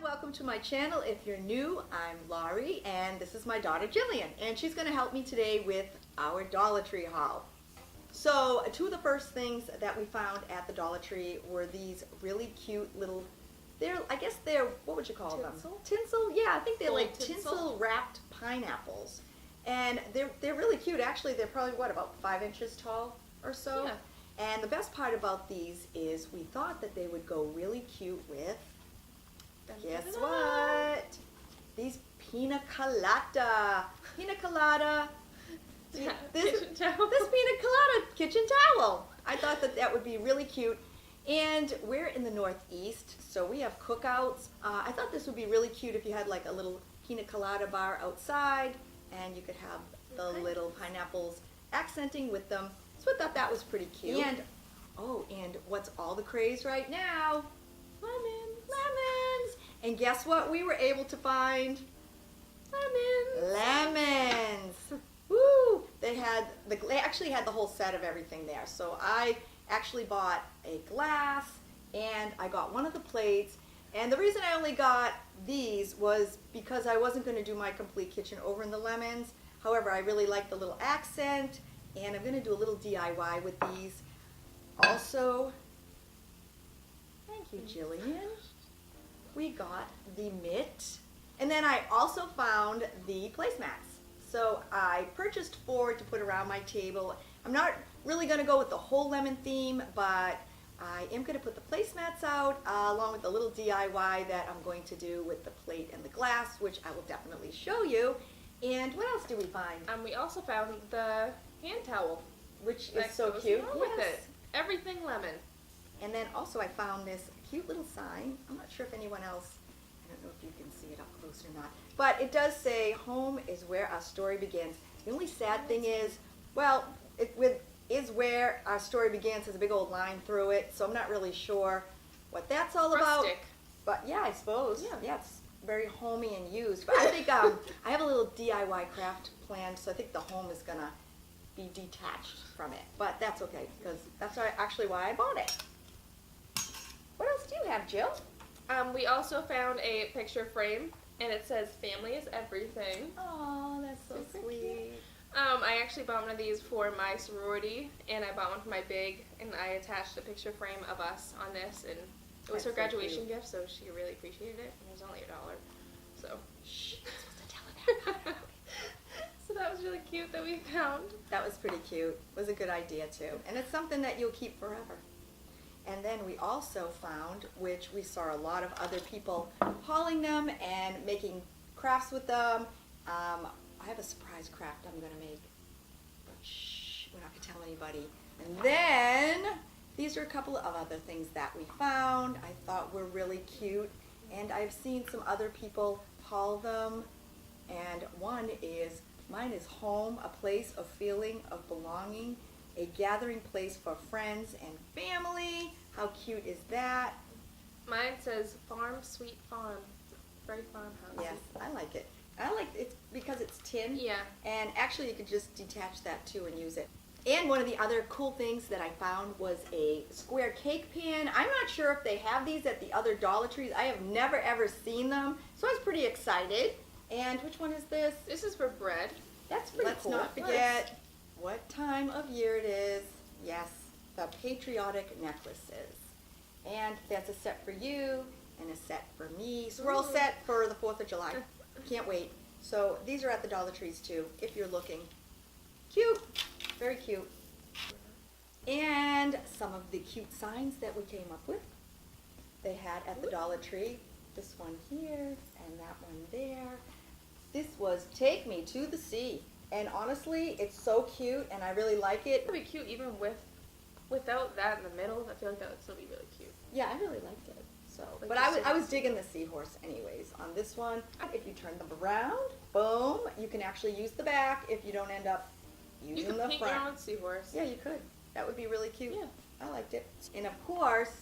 welcome to my channel. If you're new, I'm Laurie and this is my daughter Jillian, and she's going to help me today with our Dollar Tree haul. So two of the first things that we found at the Dollar Tree were these really cute little, I guess they're, what would you call Tinsel? them? Tinsel? Yeah, I think they're Gold like tinsel? tinsel wrapped pineapples. And they're really cute. Actually, they're probably, what, about 5 inches tall or so? Yeah. And the best part about these is we thought that they would go really cute with, guess what? These Pina Colada. Pina Colada. This Pina Colada kitchen towel. I thought that that would be really cute. And we're in the Northeast, so we have cookouts. I thought this would be really cute if you had like a little Pina Colada bar outside and you could have the little pineapples accenting with them. So I thought that was pretty cute. And, oh, and what's all the craze right now? Lemons. And guess what we were able to find? Lemons. Woo! They actually had the whole set of everything there. So I actually bought a glass and I got one of the plates. And the reason I only got these was because I wasn't going to do my complete kitchen over in the lemons. However, I really like the little accent and I'm going to do a little DIY with these. Also, thank you, Jillian. We got the mitt. And then I also found the placemats. So I purchased 4 to put around my table. I'm not really going to go with the whole lemon theme, but I am going to put the placemats out along with the little DIY that I'm going to do with the plate and the glass, which I will definitely show you. And what else do we find? We also found the hand towel, which is so cute. With it. Everything lemon. And then also I found this cute little sign. I'm not sure if anyone else, I don't know if you can see it up close or not, but it does say, "Home is where our story begins." The only sad thing is, well, is where our story begins has a big old line through it, so I'm not really sure what that's all about. Rustic. But yeah, I suppose. Yeah, it's very homey and used. But I think I have a little DIY craft planned, so I think the home is gonna be detached from it. But that's okay, because that's actually why I bought it. What else do you have, Jill? We also found a picture frame, and it says "Family is everything." Oh, that's so sweet. I actually bought one of these for my sorority, and I bought one for my big, and I attached a picture frame of us on this, and it was her graduation gift, so she really appreciated it, and it was only $1. So, shh, you're supposed to tell her that. So that was really cute that we found. That was pretty cute. It was a good idea too, and it's something that you'll keep forever. And then we also found, which we saw a lot of other people hauling them and making crafts with them. I have a surprise craft I'm going to make, but shh, we're not going to tell anybody. And then these are a couple of other things that we found I thought were really cute, and I've seen some other people haul them. And mine is "Home, a place of feeling of belonging, a gathering place for friends and family." How cute is that? Mine says "Farm, Sweet Farm." Very farmhouse. Yes, I like it. I like it because it's tin. Yeah. And actually you could just detach that too and use it. And one of the other cool things that I found was a square cake pan. I'm not sure if they have these at the other Dollar Trees. I have never ever seen them, so I was pretty excited. And which one is this? This is for bread. That's pretty cool. Let's not forget what time of year it is. Yes, the Patriotic Necklaces. And that's a set for you and a set for me. So we're all set for the 4th of July. Can't wait. So these are at the Dollar Trees too, if you're looking. Cute. Very cute. And some of the cute signs that we came up with. They had at the Dollar Tree. This one here and that one there. This was "Take Me to the Sea." And honestly, it's so cute and I really like it. It would be cute even without that in the middle. I feel like that would still be really cute. Yeah, I really liked it. So, like, but I was digging the seahorse anyways. On this one, if you turn them around, boom, you can actually use the back if you don't end up using the front. You could paint your own seahorse. Yeah, you could. That would be really cute. Yeah. I liked it. And of course,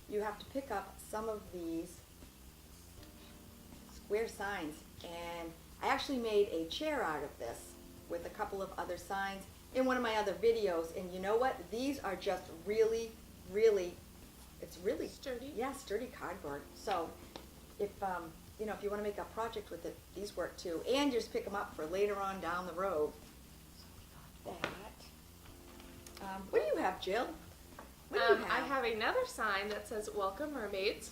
you have to pick up some of these square signs. And I actually made a chair out of this with a couple of other signs in one of my other videos. And you know what? These are just really, really, it's really sturdy. Yeah, sturdy cardboard. So if you know, if you want to make a project with it, these work too. And just pick them up for later on down the road. So we got that. What do you have, Jill? What do you have? I have another sign that says "Welcome Mermaids."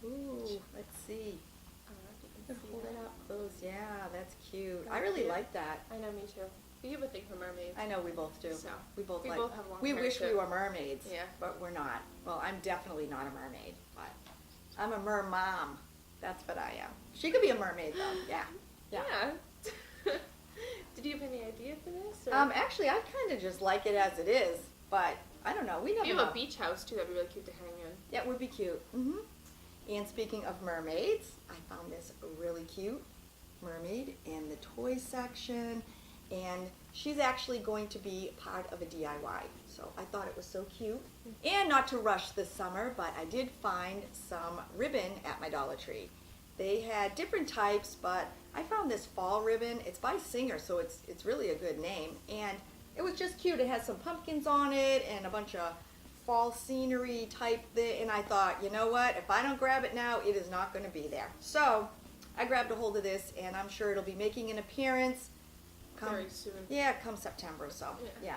Ooh, let's see. I don't know if you can see Hold it that. up close. Yeah, that's cute. Very I really cute. like that. I know, me too. We have a thing for mermaids. I know we both do. So, we both we like. both have long we hair, wish we too. were mermaids. Yeah. But we're not. Well, I'm definitely not a mermaid, but I'm a mermom. That's what I am. She could be a mermaid though. Yeah. Yeah. Did you have any idea for this? Or? Actually, I kind of just like it as it is, but I don't know. We never you know. have a beach house too. That'd be really cute to hang in. Yeah, it would be cute. And speaking of mermaids, I found this really cute mermaid in the toy section, and she's actually going to be part of a DIY. So I thought it was so cute. And not to rush this summer, but I did find some ribbon at my Dollar Tree. They had different types, but I found this fall ribbon. It's by Singer, so it's really a good name. And it was just cute. It has some pumpkins on it and a bunch of fall scenery type thing. And I thought, you know what? If I don't grab it now, it is not going to be there. So I grabbed a hold of this, and I'm sure it'll be making an appearance Very soon. Yeah, come September. So Yeah.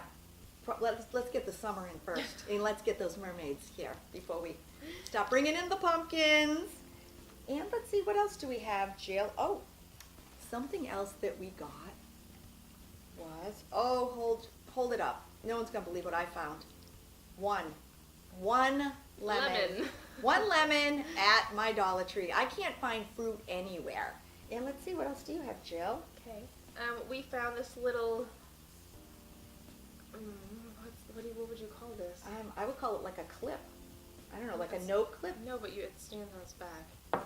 let's get the summer in first, and let's get those mermaids here before we stop bringing in the pumpkins. And let's see, what else do we have, Jill? Oh, something else that we got was, hold it up. No one's gonna believe what I found. One lemon. Lemon. One lemon at my Dollar Tree. I can't find fruit anywhere. And let's see, what else do you have, Jill? Okay. We found this little. What would you call this? I would call it like a clip. I don't know, like a note clip. No, but it stands on its back.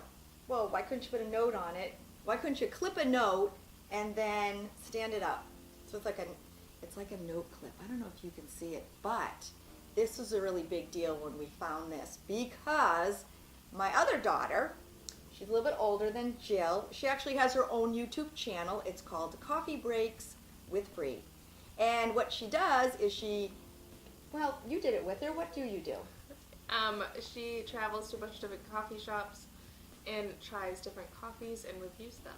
Well, why couldn't you put a note on it? Why couldn't you clip a note and then stand it up? So it's like a note clip. I don't know if you can see it, but this was a really big deal when we found this, because my other daughter, she's a little bit older than Jill. She actually has her own YouTube channel. It's called Coffee Breaks with Bree. And what she does is well, you did it with her. What do you do? She travels to a bunch of different coffee shops and tries different coffees and reviews them.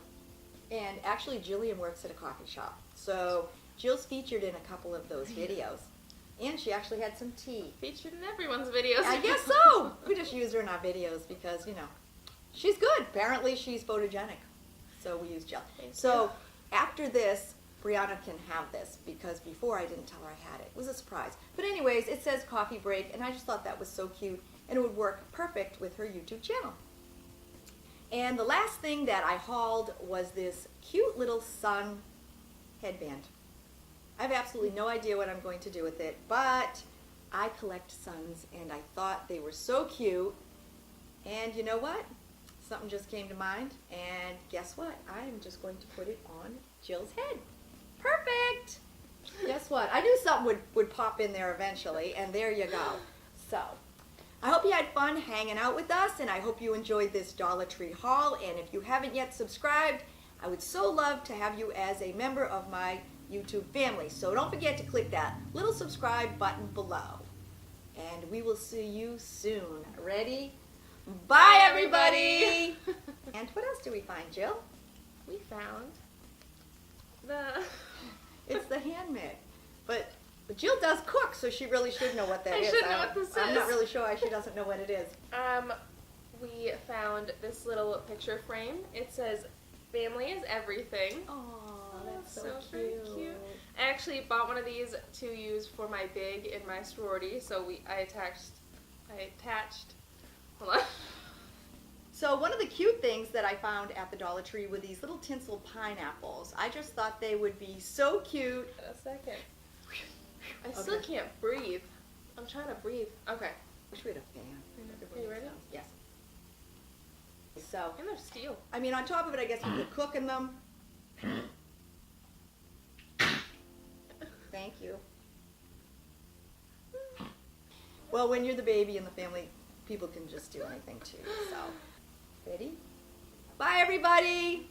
And actually, Jillian works at a coffee shop. So Jill's featured in a couple of those videos. And she actually had some tea. Featured in everyone's videos. I guess so. We just use her in our videos because, you know, she's good. Apparently, she's photogenic. So we use Jill. So after this, Brianna can have this, because before I didn't tell her I had it. It was a surprise. But anyways, it says coffee break, and I just thought that was so cute, and it would work perfect with her YouTube channel. And the last thing that I hauled was this cute little sun headband. I have absolutely no idea what I'm going to do with it, but I collect suns, and I thought they were so cute. And you know what? Something just came to mind, and guess what? I'm just going to put it on Jill's head. Perfect! Guess what? I knew something would pop in there eventually, and there you go. So, I hope you had fun hanging out with us, and I hope you enjoyed this Dollar Tree haul. And if you haven't yet subscribed, I would so love to have you as a member of my YouTube family. So don't forget to click that little subscribe button below. And we will see you soon. Ready? Bye, everybody! And what else do we find, Jill? We found the... It's the hand mitt. But Jill does cook, so she really should know what that is. I should know what this I'm is. not really sure why she doesn't know what it is. We found this little picture frame. It says, "Family is everything." Oh, that's so very cute. I actually bought one of these to use for my big in my sorority, so I attached, hold on. So one of the cute things that I found at the Dollar Tree were these little tinsel pineapples. I just thought they would be so cute. A second. I still can't breathe. I'm trying to breathe. Okay. Wish we had a fan. Are you ready? Yes. So, And they're steel. I mean, on top of it, I guess you could cook in them. Thank you. Well, when you're the baby in the family, people can just do anything too. So, ready? Bye, everybody.